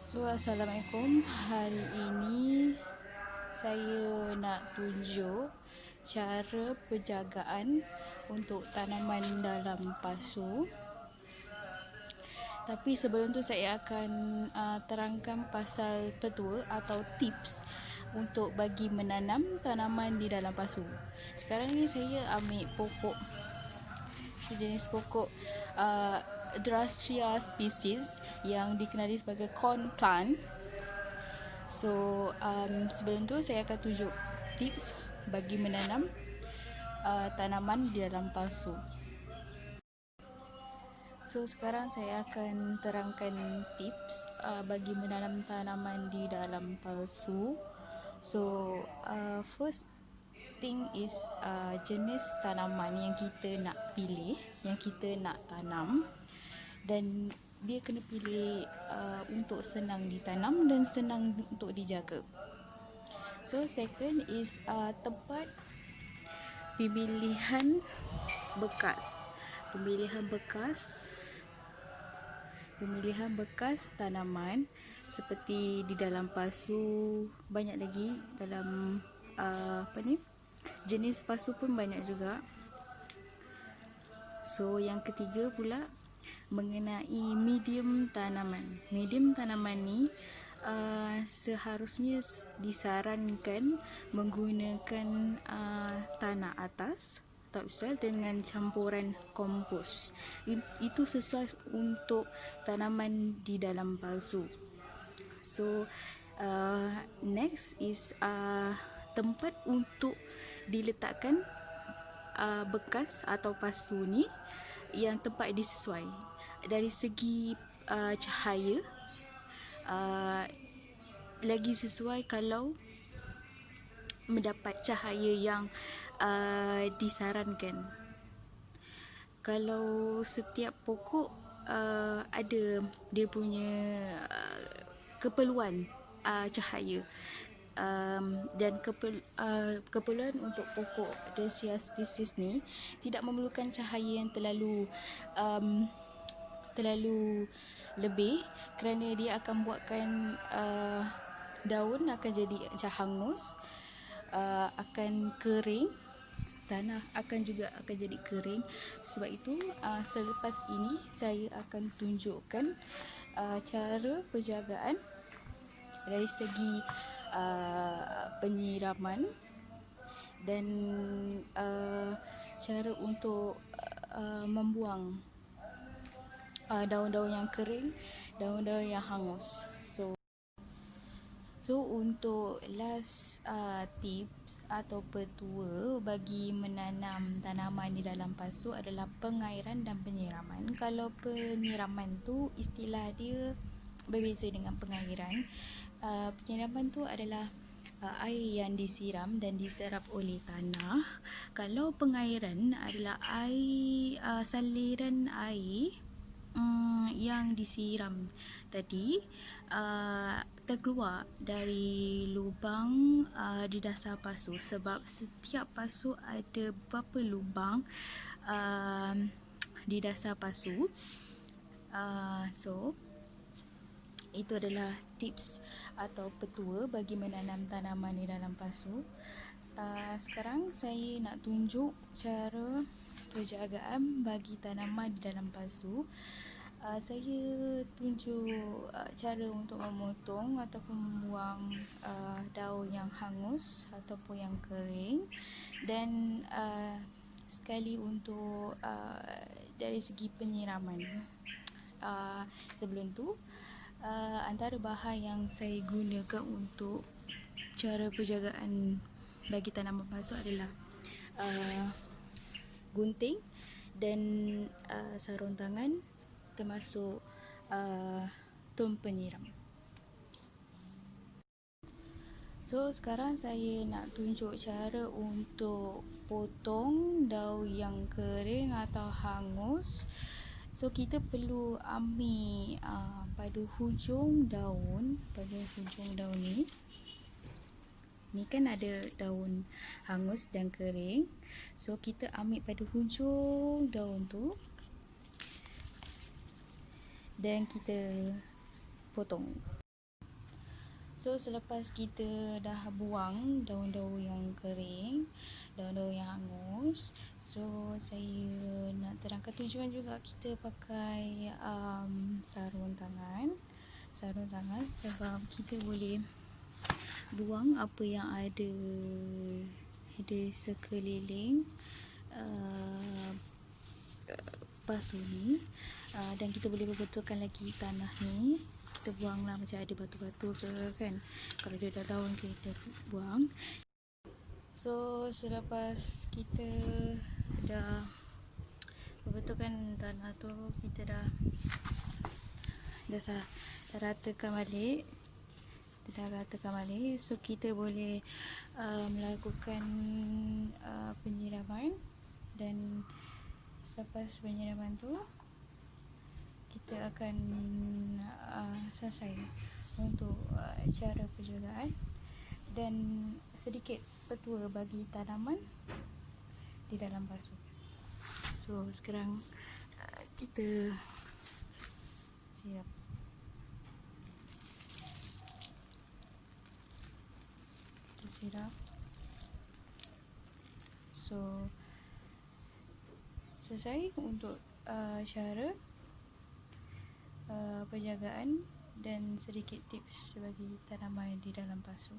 Assalamualaikum. Hari ini saya nak tunjuk cara penjagaan untuk tanaman dalam pasu. Tapi sebelum tu saya akan terangkan pasal petua atau tips untuk bagi menanam tanaman di dalam pasu. Sekarang ni saya ambil pokok, sejenis pokok Drosera species yang dikenali sebagai corn plant. Sebelum tu saya akan tunjuk tips bagi menanam tanaman di dalam pasu. Sekarang saya akan terangkan tips bagi menanam tanaman di dalam pasu. First thing is jenis tanaman yang kita nak pilih, yang kita nak tanam, dan dia kena pilih untuk senang ditanam dan senang untuk dijaga. Second is tempat pemilihan bekas. Pemilihan bekas tanaman seperti di dalam pasu, banyak lagi dalam jenis pasu pun banyak juga. Yang ketiga pula mengenai medium tanaman. Medium tanaman ni seharusnya disarankan menggunakan tanah atas topsoil dengan campuran kompos. Itu sesuai untuk tanaman di dalam pasu. Next is tempat untuk diletakkan bekas atau pasu ni, yang tempat disesuai dari segi cahaya. Lagi sesuai kalau mendapat cahaya yang disarankan. Kalau setiap pokok ada dia punya keperluan cahaya, dan keperluan untuk pokok Drosera species ni tidak memerlukan cahaya yang terlalu lebih, kerana dia akan buatkan daun akan jadi macam hangus, akan kering, tanah akan jadi kering. Sebab itu selepas ini saya akan tunjukkan cara penjagaan dari segi penyiraman dan cara untuk membuang daun-daun yang kering, daun-daun yang hangus. Untuk last tips atau petua bagi menanam tanaman di dalam pasu adalah pengairan dan penyiraman. Kalau penyiraman tu istilah dia berbeza dengan pengairan. Penyiraman tu adalah air yang disiram dan diserap oleh tanah. Kalau pengairan adalah air saliran air yang disiram tadi terkeluar dari lubang di dasar pasu, sebab setiap pasu ada beberapa lubang di dasar pasu. Itu adalah tips atau petua bagi menanam tanaman di dalam pasu. Sekarang saya nak tunjuk cara penjagaan bagi tanaman di dalam pasu. Saya tunjuk cara untuk memotong ataupun membuang daun yang hangus ataupun yang kering, dan sekali untuk dari segi penyiraman. Sebelum tu, antara bahan yang saya gunakan untuk cara penjagaan bagi tanaman pasu adalah gunting dan sarung tangan, termasuk tom penyiram. Sekarang saya nak tunjuk cara untuk potong daun yang kering atau hangus. Kita perlu ambil pada hujung daun ni kan ada daun hangus dan kering. Kita ambil pada hujung daun tu dan kita potong. So selepas kita dah buang daun-daun yang kering, daun-daun yang hangus, so saya nak terangkan tujuan juga kita pakai sarung tangan. Sarung tangan sebab kita boleh buang apa yang ada di sekeliling pasu ni, dan kita boleh berbetulkan lagi tanah ni. Kita buanglah macam ada batu-batu ke kan, kalau dia dah daun kita buang. So selepas kita dah berbetulkan tanah tu, kita dah ratakan balik. So kita boleh melakukan penyiraman, dan selepas penyiraman tu kita akan selesai untuk cara penjagaan dan sedikit petua bagi tanaman di dalam pasu. So sekarang kita siap. Siram. So selesai untuk cara penjagaan dan sedikit tips bagi tanaman di dalam pasu.